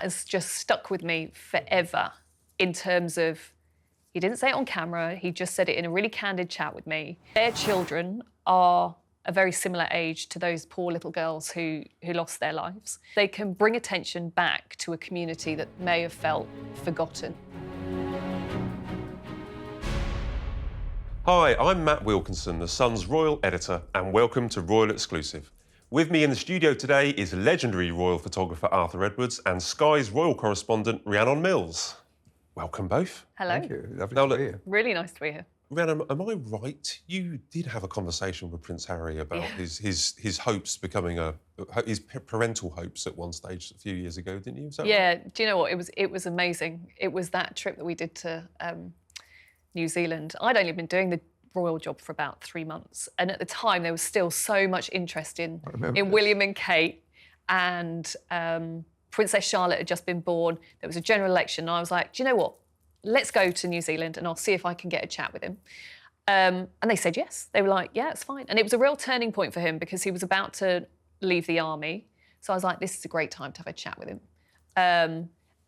has just stuck with me forever in terms of, he didn't say it on camera, he just said it in a really candid chat with me. Their children are a very similar age to those poor little girls who lost their lives. They can bring attention back to a community that may have felt forgotten. Hi, I'm Matt Wilkinson, The Sun's royal editor, and welcome to Royal Exclusive. With me in the studio today is legendary royal photographer Arthur Edwards and Sky's royal correspondent Rhiannon Mills. Welcome both. Hello. Thank you. Lovely to be here. Really nice to be here. Rhiannon, am I right? You did have a conversation with Prince Harry about his hopes becoming his parental hopes at one stage a few years ago, didn't you? Yeah. Do you know what? It was amazing. It was that trip that we did to New Zealand. I'd only been doing the royal job for about 3 months, and at the time there was still so much interest in William and Kate, and Princess Charlotte had just been born. There was a general election, and I was like, do you know what? Let's go to New Zealand and I'll see if I can get a chat with him. And they said yes. They were like, yeah, it's fine. And it was a real turning point for him because he was about to leave the army. So I was like, this is a great time to have a chat with him.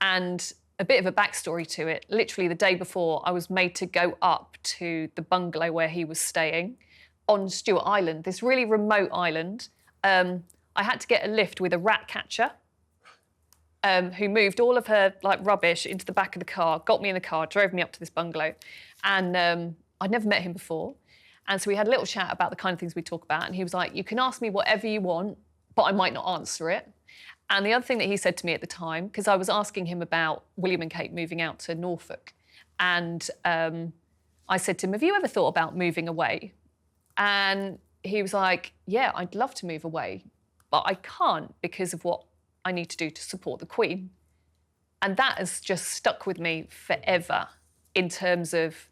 And a bit of a backstory to it. Literally the day before, I was made to go up to the bungalow where he was staying on Stewart Island, this really remote island. I had to get a lift with a rat catcher who moved all of her rubbish into the back of the car, got me in the car, drove me up to this bungalow. And I'd never met him before. And so we had a little chat about the kind of things we talk about. And he was like, you can ask me whatever you want, but I might not answer it. And the other thing that he said to me at the time, because I was asking him about William and Kate moving out to Norfolk, and I said to him, have you ever thought about moving away? And he was like, yeah, I'd love to move away, but I can't because of what I need to do to support the Queen. And that has just stuck with me forever in terms of,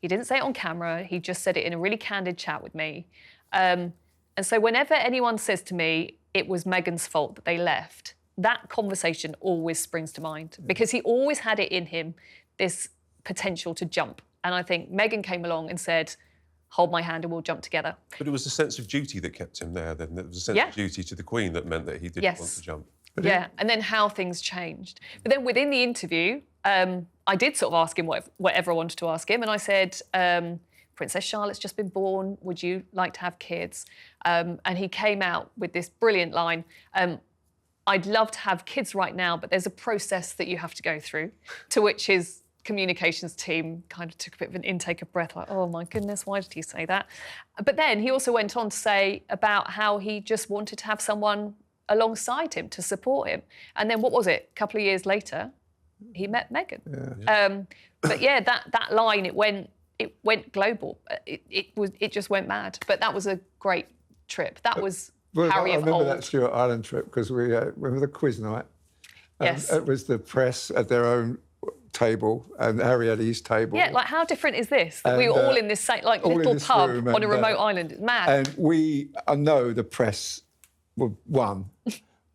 he didn't say it on camera, he just said it in a really candid chat with me. And so whenever anyone says to me, it was Meghan's fault that they left, that conversation always springs to mind because he always had it in him, this potential to jump. And I think Meghan came along and said, hold my hand and we'll jump together. But it was the sense of duty that kept him there then. There was a sense of duty to the Queen that meant that he didn't want to jump. Yeah, and then how things changed. But then within the interview, I did sort of ask him whatever I wanted to ask him. And I said, Princess Charlotte's just been born. Would you like to have kids? And he came out with this brilliant line. I'd love to have kids right now, but there's a process that you have to go through, to which his communications team kind of took a bit of an intake of breath, like, oh my goodness, why did he say that? But then he also went on to say about how he just wanted to have someone alongside him to support him. And then what was it? A couple of years later, he met Meghan. Yeah. But yeah, that line, it went global. It just went mad. But that was a great trip. That was Harry of old. I remember that Stewart Island trip because we remember the quiz night. Yes. It was the press at their own table and Harry had his table. Yeah, like how different is this? That we were all in this same little pub on a remote island. It's mad. And I know the press won,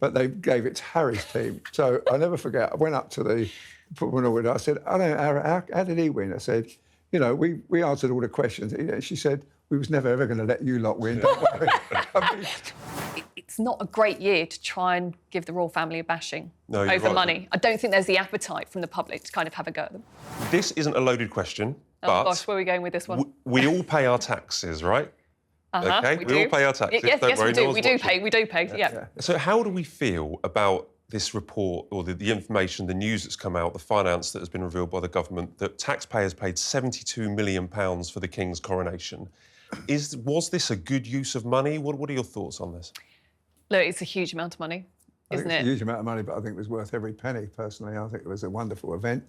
but they gave it to Harry's team. So I never forget. I went up to the football window. I said, I don't know, how did he win? I said, you know, we answered all the questions. She said, we was never ever going to let you lot win. Don't worry. It's not a great year to try and give the royal family a bashing over right. money. I don't think there's the appetite from the public to kind of have a go at them. This isn't a loaded question, Oh gosh, where are we going with this one? We all pay our taxes, right? Okay, we all pay our taxes. Yes, Don't worry, we do pay. Yeah. So how do we feel about this report or the information, the news that's come out, the finance that has been revealed by the government, that taxpayers paid £72 million for the King's coronation? Was this a good use of money? What are your thoughts on this? Look, it's a huge amount of money, isn't it? It's a huge amount of money, but I think it was worth every penny, personally. I think it was a wonderful event.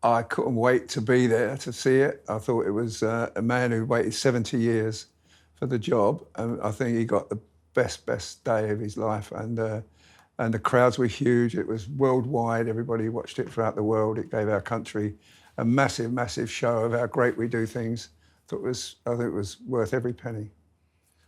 I couldn't wait to be there to see it. I thought it was a man who waited 70 years for the job, and I think he got the best day of his life. And the crowds were huge. It was worldwide. Everybody watched it throughout the world. It gave our country a massive show of how great we do things. I think it was worth every penny.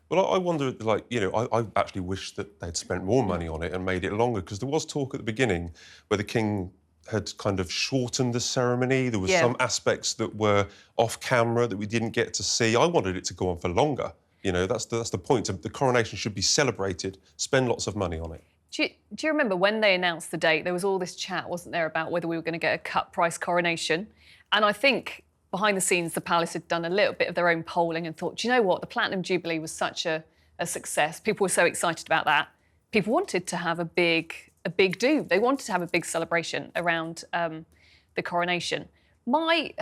Well, I wonder, I actually wish that they'd spent more money on it and made it longer, because there was talk at the beginning where the King had kind of shortened the ceremony. There was some aspects that were off camera that we didn't get to see. I wanted it to go on for longer. You know, that's the point. The coronation should be celebrated. Spend lots of money on it. Do you remember when they announced the date, there was all this chat, wasn't there, about whether we were going to get a cut-price coronation? And I think behind the scenes, the palace had done a little bit of their own polling and thought, do you know what? The Platinum Jubilee was such a success. People were so excited about that. People wanted to have a big do. They wanted to have a big celebration around the coronation. My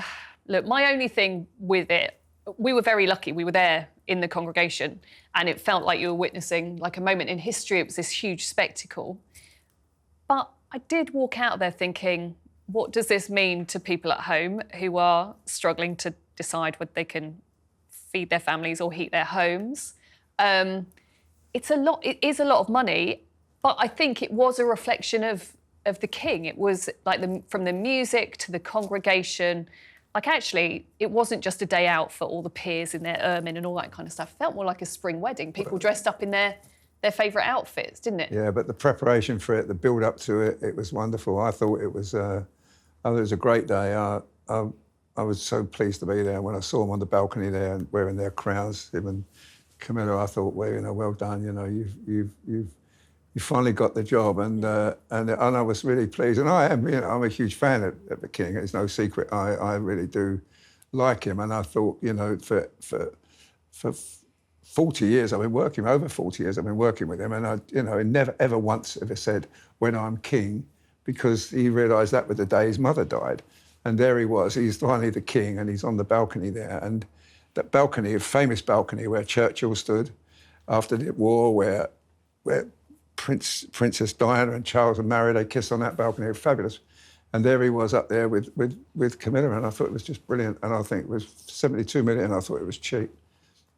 only thing with it, we were very lucky. We were there in the congregation and it felt like you were witnessing like a moment in history. It was this huge spectacle. But I did walk out of there thinking, what does this mean to people at home who are struggling to decide whether they can feed their families or heat their homes? It's a lot. It is a lot of money, but I think it was a reflection of the king. It was like from the music to the congregation. Like, actually, it wasn't just a day out for all the peers in their ermine and all that kind of stuff. It felt more like a spring wedding. People dressed up in their favourite outfits, didn't it? Yeah, but the preparation for it, the build-up to it, it was wonderful. I thought it was a great day. I was so pleased to be there. When I saw them on the balcony there and wearing their crowns, even Camilla, I thought, well, well done. You finally got the job, and I was really pleased. And I am, I'm a huge fan of the king. It's no secret. I really do like him. And I thought, for 40 years I've been working, over 40 years I've been working with him, and he never ever once ever said when I'm king, because he realised that was the day his mother died. And there he was. He's finally the king, and he's on the balcony there. And that balcony, a famous balcony where Churchill stood after the war, where Princess Diana and Charles were married. They kissed on that balcony. It was fabulous. And there he was up there with Camilla, and I thought it was just brilliant. And I think it was 72 million. I thought it was cheap.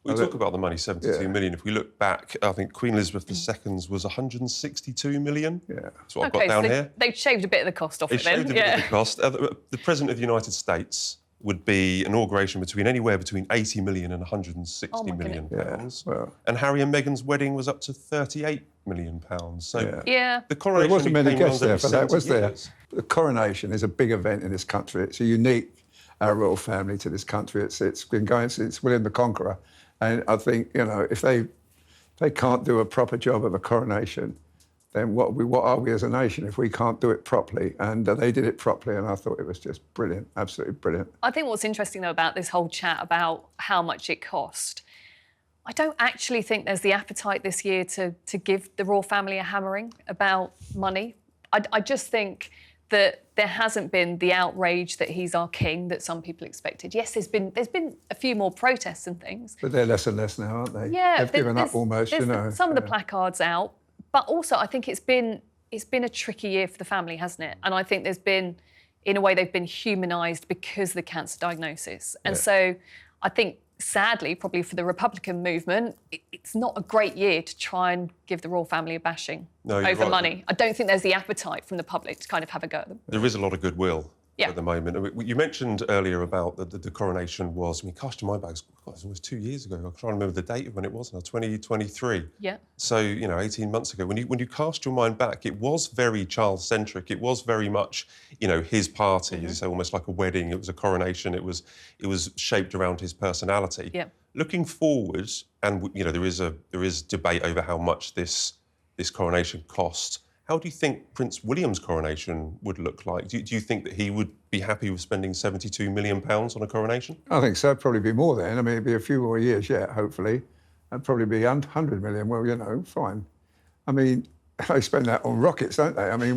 We talk about the money, 72 million. If we look back, I think Queen Elizabeth II's was 162 million. Yeah. That's what I've got down here. They shaved a bit of the cost off it then. They shaved a bit of the cost. The President of the United States would be inauguration anywhere between 80 million and 160 million pounds. Yeah, well. And Harry and Meghan's wedding was up to 38 million pounds. So the coronation, there wasn't many guests there for that, was there? Years. The coronation is a big event in this country. It's a unique royal family to this country. It's been going since William the Conqueror. And I think, if they can't do a proper job of a coronation, then what are we as a nation if we can't do it properly? And they did it properly, and I thought it was just brilliant, absolutely brilliant. I think what's interesting, though, about this whole chat about how much it cost, I don't actually think there's the appetite this year to give the royal family a hammering about money. I just think that there hasn't been the outrage that he's our king that some people expected. Yes, there's been a few more protests and things. But they're less and less now, aren't they? Yeah. They've given up almost, Some of the placards out. But also, I think it's been a tricky year for the family, hasn't it? And I think there's been, in a way, they've been humanised because of the cancer diagnosis. And so I think, sadly, probably for the Republican movement, it's not a great year to try and give the royal family a bashing over money. I don't think there's the appetite from the public to kind of have a go at them. There is a lot of goodwill at the moment. You mentioned earlier about the coronation was, cast in my bags, it was 2 years ago. I'm trying to remember the date of when it was now, 2023. Yeah. So, 18 months ago. When you cast your mind back, it was very child-centric. It was very much, his party, as you say, almost like a wedding. It was a coronation. It was shaped around his personality. Yeah. Looking forward, and, there is debate over how much this coronation cost. How do you think Prince William's coronation would look like? Do you think that he would be happy with spending £72 million on a coronation? I think so. It'd probably be more then. It'd be a few more years yet, hopefully. It'd probably be 100 million. Well, fine. They spend that on rockets, don't they?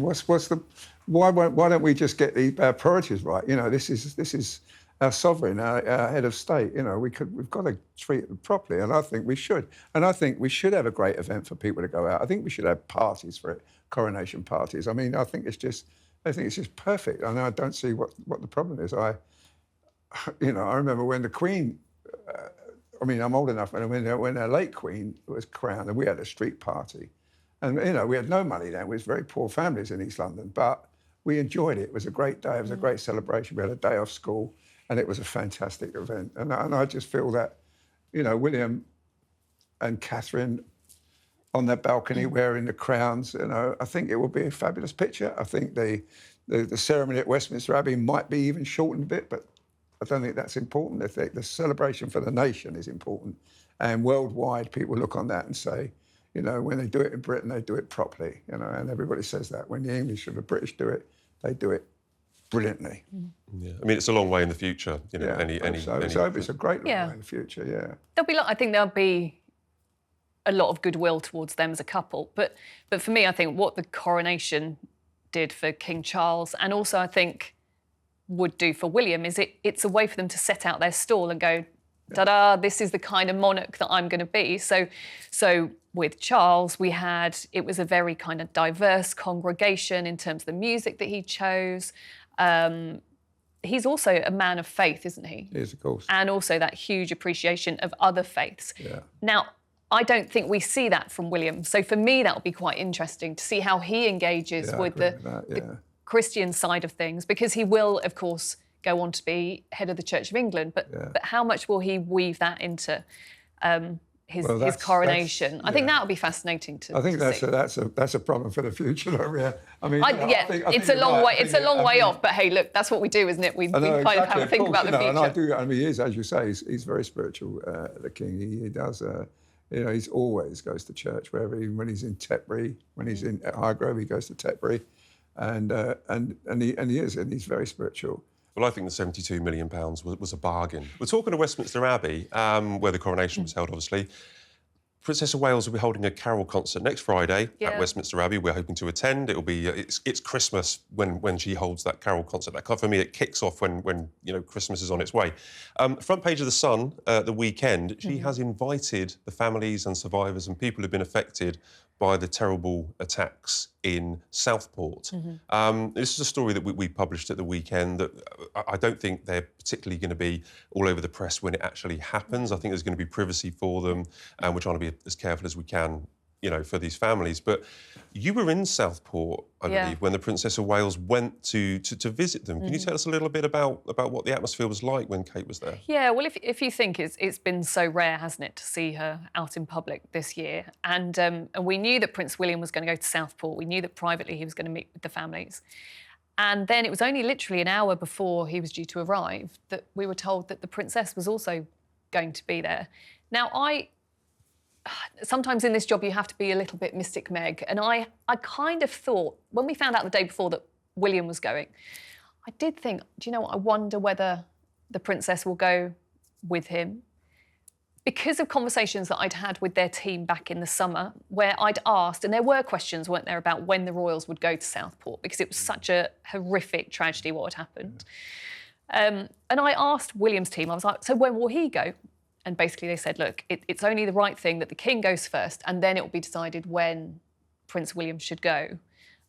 Why don't we just get our priorities right? This is our sovereign, our head of state. We've got to treat them properly, and I think we should. And I think we should have a great event for people to go out. I think we should have parties for it. Coronation parties. I think it's just perfect. And I don't see what the problem is. I remember when the Queen, I'm old enough, when our late Queen was crowned, and we had a street party. And, we had no money then. We was very poor families in East London, but we enjoyed it. It was a great day. It was a great celebration. We had a day off school, and it was a fantastic event. And I just feel that, William and Catherine on that balcony wearing the crowns, I think it will be a fabulous picture. I think the ceremony at Westminster Abbey might be even shortened a bit, but I don't think that's important. I think the celebration for the nation is important. And worldwide, people look on that and say, You know, when they do it in Britain, they do it properly, you know, and everybody says that. When the English or the British do it, they do it brilliantly. Yeah, I mean, it's a long way in the future, you know, So it's a great long way in the future, yeah. I think there'll be a lot of goodwill towards them as a couple. But for me, I think what the coronation did for King Charles, and also I think would do for William, is it's a way for them to set out their stall and go, ta-da, this is the kind of monarch that I'm going to be. So with Charles, it was a very kind of diverse congregation in terms of the music that he chose. He's also a man of faith, isn't he? He is, of course. And also that huge appreciation of other faiths. Yeah. Now, I don't think we see that from William. So for me, that will be quite interesting to see how he engages with the Christian side of things, because he will, of course, go on to be head of the Church of England. But how much will he weave that into his coronation? I think that will be fascinating to see. I think that's a problem for the future, though, yeah. I mean, it's a long way. It's a long way off. But hey, look, that's what we do, isn't it? We kind of have to think about the future. And I do. I mean, he is, as you say, he's very spiritual. The king. He does. You know, he's always goes to church when he's in Tetbury, when he's in Highgrove, he goes to Tetbury, and he's very spiritual. Well, I think the £72 million was a bargain. We're talking to Westminster Abbey, where the coronation was held, obviously. Princess of Wales will be holding a carol concert next Friday at Westminster Abbey. We're hoping to attend. It'll be it's Christmas when she holds that carol concert. That for me, it kicks off when you know Christmas is on its way. Front page of the Sun, the weekend. She has invited the families and survivors and people who've been affected by the terrible attacks in Southport. This is a story that we published at the weekend that I don't think they're particularly going to be all over the press when it actually happens. I think there's going to be privacy for them, and we're trying to be as careful as we can, you know, for these families. But you were in Southport, I believe, when the Princess of Wales went to visit them. Can you tell us a little bit about what the atmosphere was like when Kate was there? Yeah, well, if you think it's been so rare, hasn't it, to see her out in public this year? And we knew that Prince William was going to go to Southport. We knew that privately he was going to meet with the families. And then it was only literally an hour before he was due to arrive that we were told that the Princess was also going to be there. Now, sometimes in this job you have to be a little bit Mystic Meg, and I kind of thought, when we found out the day before that William was going, I did think, do you know what, I wonder whether the Princess will go with him. Because of conversations that I'd had with their team back in the summer, where I'd asked, and there were questions, weren't there, about when the royals would go to Southport, because it was such a horrific tragedy what had happened. And I asked William's team, I was like, so when will he go? And basically they said, look, it's only the right thing that the king goes first, and then it will be decided when Prince William should go.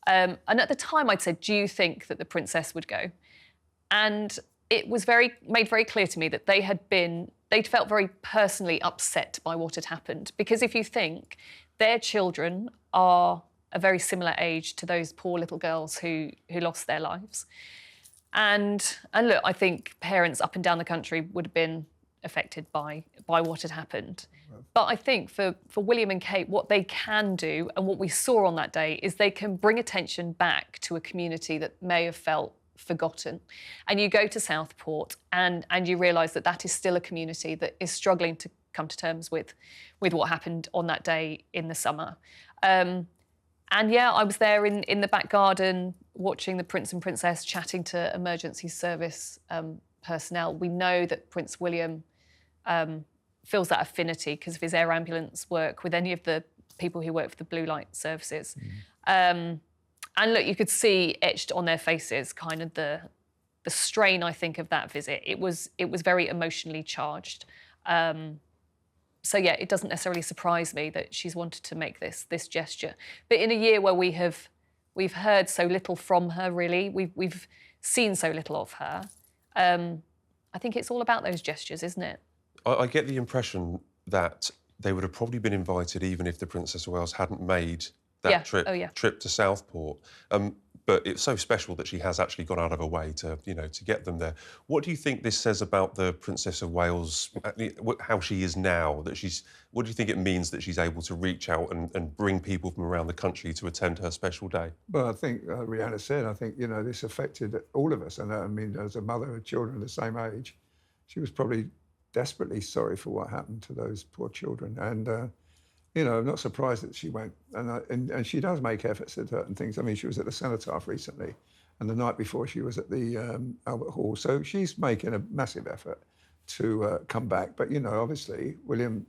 And at the time I'd said, do you think that the Princess would go? And it was made very clear to me that they'd felt very personally upset by what had happened. Because if you think, their children are a very similar age to those poor little girls who lost their lives. And look, I think parents up and down the country would have been affected by what had happened. But I think for William and Kate, what they can do, and what we saw on that day, is they can bring attention back to a community that may have felt forgotten. And you go to Southport and you realise that is still a community that is struggling to come to terms with what happened on that day in the summer. And yeah, I was there in the back garden watching the Prince and Princess chatting to emergency service personnel. We know that Prince William feels that affinity because of his air ambulance work with any of the people who work for the blue light services. And look, you could see etched on their faces kind of the strain, I think, of that visit. It was very emotionally charged. So yeah, it doesn't necessarily surprise me that she's wanted to make this gesture. But in a year where we've heard so little from her, really, we've seen so little of her, I think it's all about those gestures, isn't it? I get the impression that they would have probably been invited even if the Princess of Wales hadn't made that trip to Southport. But it's so special that she has actually gone out of her way to get them there. What do you think this says about the Princess of Wales, how she is now? What do you think it means that she's able to reach out and bring people from around the country to attend her special day? Well, I think Rhiannon said, I think, this affected all of us. And I mean, as a mother of children of the same age, she was probably desperately sorry for what happened to those poor children. And you know, I'm not surprised that she went. And she does make efforts at certain things. I mean, she was at the Cenotaph recently, and the night before she was at the Albert Hall. So she's making a massive effort to come back. But, you know, obviously, William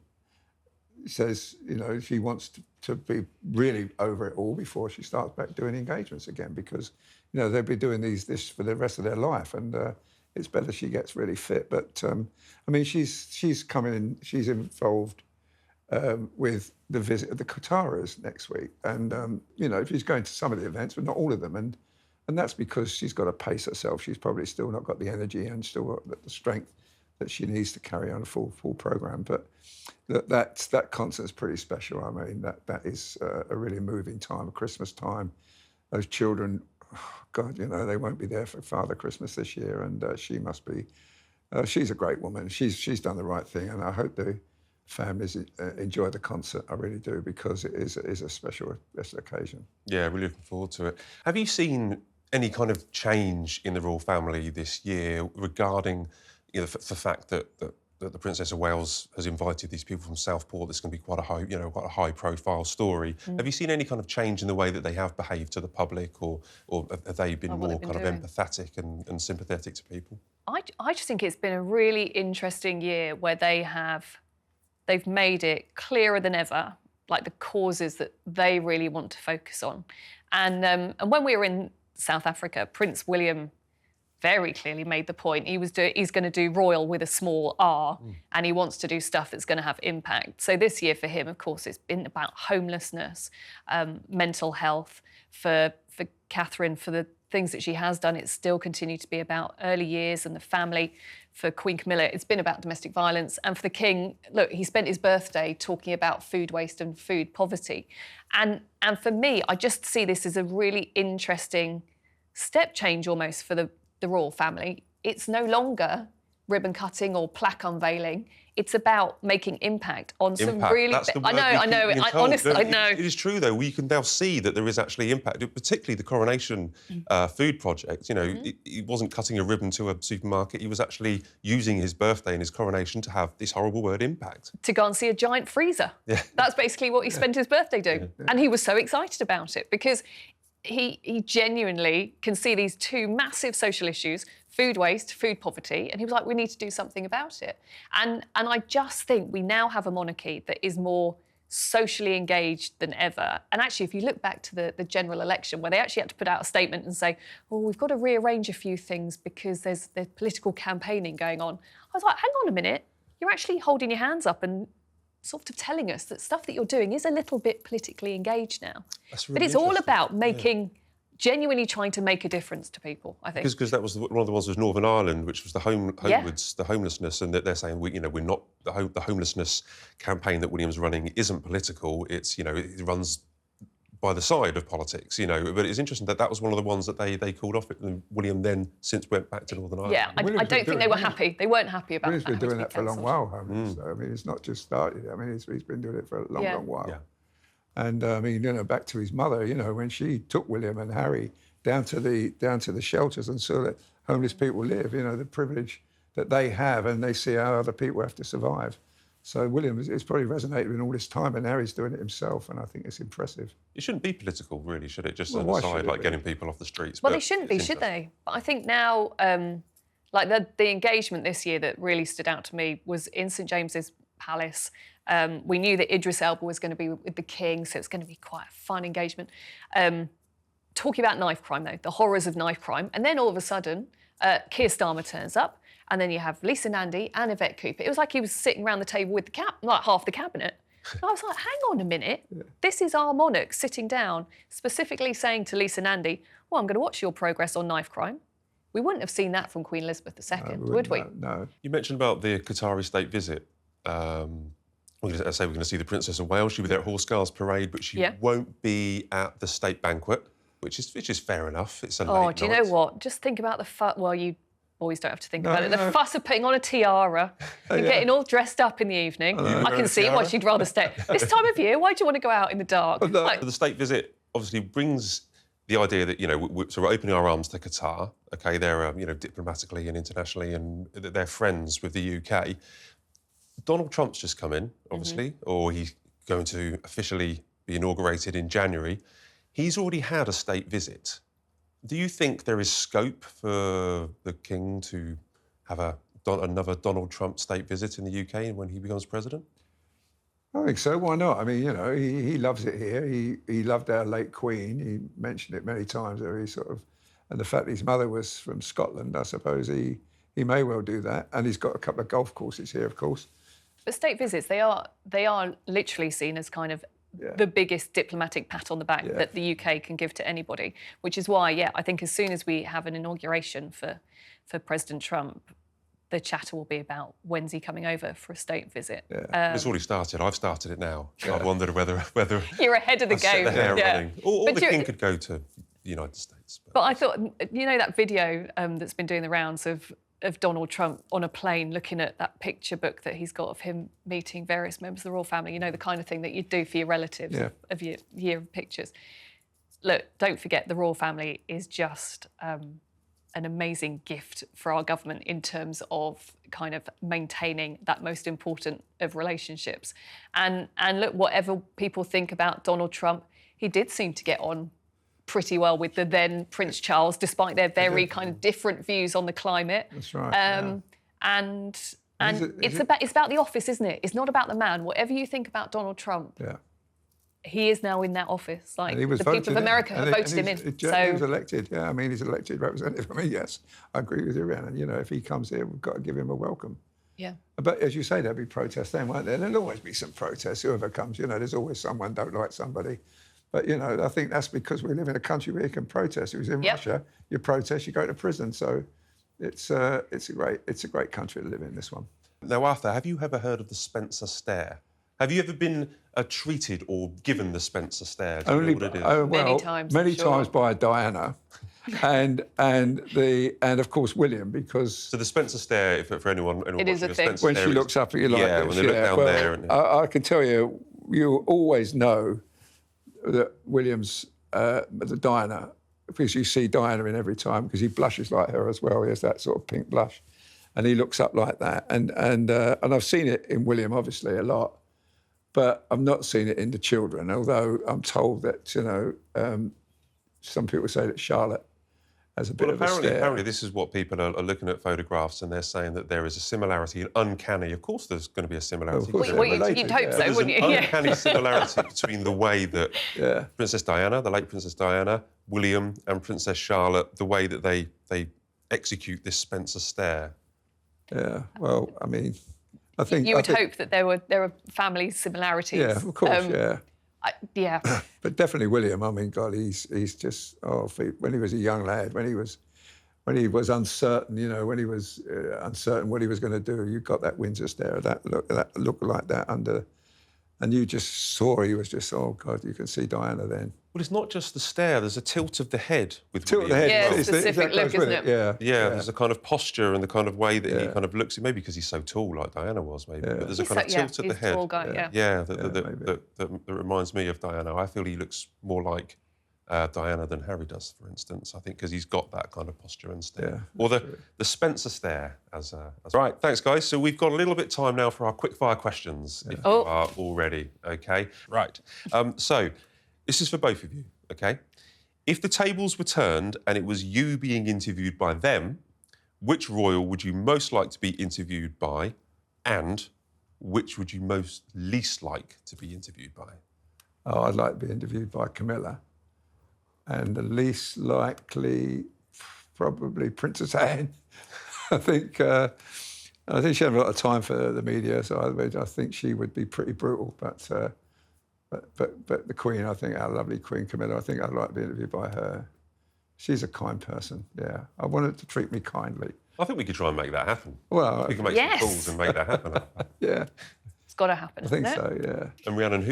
says, you know, she wants to be really over it all before she starts back doing engagements again, because, you know, they'll be doing this for the rest of their life, and it's better she gets really fit. But I mean, she's coming in, she's involved with the visit of the Qataris next week, and you know, she's going to some of the events, but not all of them, and that's because she's got to pace herself. She's probably still not got the energy and still got the strength that she needs to carry on a full program. But that concert's pretty special. I mean, that is a really moving time, Christmas time. Those children, oh God, you know, they won't be there for Father Christmas this year, and she must be. She's a great woman. She's done the right thing, and I hope the families enjoy the concert. I really do, because it is a special occasion. Yeah, really looking forward to it. Have you seen any kind of change in the royal family this year regarding, you know, the fact that the Princess of Wales has invited these people from Southport? This is going to be quite a high-profile story. Have you seen any kind of change in the way that they have behaved to the public, or have they been more kind of empathetic and sympathetic to people? I just think it's been a really interesting year where they've made it clearer than ever, like the causes that they really want to focus on. And when we were in South Africa, Prince William very clearly made the point. He's going to do royal with a small r, and he wants to do stuff that's going to have impact. So this year for him, of course, it's been about homelessness, mental health. For Catherine, for the things that she has done, it's still continued to be about early years and the family. For Queen Camilla, it's been about domestic violence. And for the King, look, he spent his birthday talking about food waste and food poverty. And for me, I just see this as a really interesting step change almost for the royal family. It's no longer ribbon cutting or plaque unveiling. It's about making impact on some really... That's the word I know. Honestly, I know. It is true, though. We can now see that there is actually impact, particularly the Coronation food project. You know, he wasn't cutting a ribbon to a supermarket. He was actually using his birthday and his coronation to have this horrible word impact. To go and see a giant freezer. Yeah. That's basically what he spent his birthday doing. Yeah. And he was so excited about it because he genuinely can see these two massive social issues, food waste, food poverty, and he was like, we need to do something about it. And I just think we now have a monarchy that is more socially engaged than ever. And actually, if you look back to the general election, where they actually had to put out a statement and say, oh, we've got to rearrange a few things because there's political campaigning going on. I was like, hang on a minute, you're actually holding your hands up and sort of telling us that stuff that you're doing is a little bit politically engaged now. That's really, but it's all about making, genuinely trying to make a difference to people, I think. Because that was one of the ones was Northern Ireland, which was the homelessness, and that they're saying we're not the homelessness campaign that William's running isn't political. It's, you know, it runs by the side of politics, you know. But it's interesting that was one of the ones that they called off it, and William then since went back to Northern Ireland. Yeah, I don't think they were happy. They weren't happy about William's that. William's been doing that for a long while, homeless. So, I mean, it's not just started. I mean, he's been doing it for a long while. Yeah. And I mean, you know, back to his mother, you know, when she took William and Harry down to the shelters and saw that homeless people live, you know, the privilege that they have, and they see how other people have to survive. So William, it's probably resonated with all this time, and Harry's doing it himself, and I think it's impressive. It shouldn't be political, really, should it? Just on the side, like getting people off the streets. Well, they shouldn't be, should they? But I think now, like the engagement this year that really stood out to me was in St James's Palace. We knew that Idris Elba was going to be with the King, so it's going to be quite a fun engagement. Talking about knife crime, though, the horrors of knife crime, and then all of a sudden, Keir Starmer turns up. And then you have Lisa Nandy and Yvette Cooper. It was like he was sitting around the table with half the cabinet. And I was like, hang on a minute. Yeah. This is our monarch sitting down, specifically saying to Lisa Nandy, well, I'm going to watch your progress on knife crime. We wouldn't have seen that from Queen Elizabeth II, would we? No. You mentioned about the Qatari state visit. We're going to see the Princess of Wales. She'll be there at Horse Guards Parade, but she won't be at the state banquet, which is fair enough. It's a late night. Do you know what? Just think about you boys don't have to think about it. The fuss of putting on a tiara and getting all dressed up in the evening. I can see why she'd rather stay. This time of year, why do you want to go out in the dark? The state visit obviously brings the idea that, you know, we're opening our arms to Qatar. OK, they're, you know, diplomatically and internationally, and they're friends with the UK. Donald Trump's just come in, obviously, or he going to officially be inaugurated in January. He's already had a state visit. Do you think there is scope for the King to have another Donald Trump state visit in the UK when he becomes president? I think so. Why not? I mean, you know, he loves it here. He loved our late Queen. He mentioned it many times. And the fact that his mother was from Scotland, I suppose he may well do that. And he's got a couple of golf courses here, of course. But state visits, they are literally seen as kind of the biggest diplomatic pat on the back that the UK can give to anybody, which is why, I think as soon as we have an inauguration for President Trump, the chatter will be about when's he coming over for a state visit. Yeah. It's already started. I've started it now. Yeah. I wondered whether you're ahead of the game. The hair running. Or the King could go to the United States. But I thought, you know, that video that's been doing the rounds of Donald Trump on a plane looking at that picture book that he's got of him meeting various members of the royal family, you know, the kind of thing that you'd do for your relatives of your year of pictures. Look, don't forget, the royal family is just an amazing gift for our government in terms of kind of maintaining that most important of relationships. And look, whatever people think about Donald Trump, he did seem to get on pretty well with the then Prince Charles, despite their very kind of different views on the climate. That's right. And it's about the office, isn't it? It's not about the man. Whatever you think about Donald Trump, he is now in that office. Like, the people of America have voted him in. He was elected. Yeah, I mean, he's elected representative. I mean, yes, I agree with you, Rhiannon. You know, if he comes here, we've got to give him a welcome. Yeah. But as you say, there'll be protests then, won't there? There'll always be some protests, whoever comes. You know, there's always someone don't like somebody. But, you know, I think that's because we live in a country where you can protest. It was in Russia, you protest, you go to prison. So it's a great country to live in, this one. Now, Arthur, have you ever heard of the Spencer stare? Have you ever been treated or given the Spencer stare? Do you know what it is? Well, many times by Diana, and of course William, because so the Spencer stare, for anyone it is a thing. When she looks up at you like this, when they look down there. And I can tell you, you always know that William's the Diana, because you see Diana in every time, because he blushes like her as well. He has that sort of pink blush, and he looks up like that. And I've seen it in William, obviously, a lot. But I've not seen it in the children, although I'm told that, you know, some people say that Charlotte has a bit of a stare. Apparently this is what people are looking at photographs, and they're saying that there is a similarity, an uncanny. Of course there's going to be a similarity. You'd hope so, wouldn't you? There's an uncanny similarity between the way that Princess Diana, the late Princess Diana, William and Princess Charlotte, the way that they execute this Spencer stare. Yeah, well, I mean... I think hope that there were family similarities. Yeah, of course, yeah. But definitely William. I mean, God, he's just when he was a young lad, when he was uncertain, you know, when he was uncertain what he was going to do, you got that Windsor stare, that look like that under, and you just saw he was just, oh God, you can see Diana then. Well, it's not just the stare. There's a tilt of the head with tilt William. of the head. Yeah, it's a specific look, isn't it? Yeah. There's a kind of posture and the kind of way that he kind of looks. Maybe because he's so tall, like Diana was, maybe. Yeah. But there's a kind of tilt at the head. Tall guy, that reminds me of Diana. I feel he looks more like Diana than Harry does, for instance. I think because he's got that kind of posture and stare. Or the Spencer stare. Right, thanks, guys. So we've got a little bit of time now for our quick-fire questions, if you are all ready. OK, right. So this is for both of you, OK? If the tables were turned and it was you being interviewed by them, which royal would you most like to be interviewed by, and which would you most least like to be interviewed by? Oh, I'd like to be interviewed by Camilla. And the least likely, probably Princess Anne. I think she had a lot of time for the media, so I think she would be pretty brutal. But the Queen, I think, our lovely Queen Camilla, I think I'd like to be interviewed by her. She's a kind person, yeah. I want her to treat me kindly. I think we could try and make that happen. Well, we can make some calls and make that happen. Yeah. It's got to happen. I think so, yeah. And Rhiannon,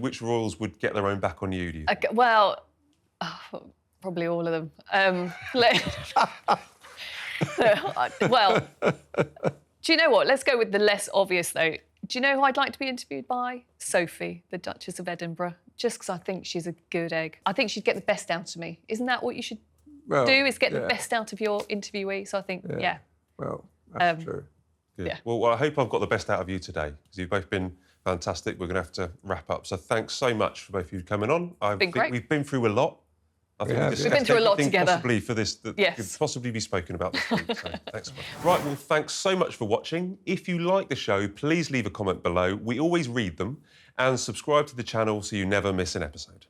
which royals would get their own back on you? Do you think? Well, probably all of them. Well, do you know what? Let's go with the less obvious, though. Do you know who I'd like to be interviewed by? Sophie, the Duchess of Edinburgh. Just because I think she's a good egg. I think she'd get the best out of me. Isn't that what you should do, is get the best out of your interviewee? So I think, Well, that's true. Good. Yeah. Well, I hope I've got the best out of you today, because you've both been fantastic. We're going to have to wrap up. So thanks so much for both of you coming on. I think great. we've been through a lot. I think We've been through a lot together. Possibly for this that could possibly be spoken about this week. So thanks. Right, well, thanks so much for watching. If you like the show, please leave a comment below. We always read them. And subscribe to the channel so you never miss an episode.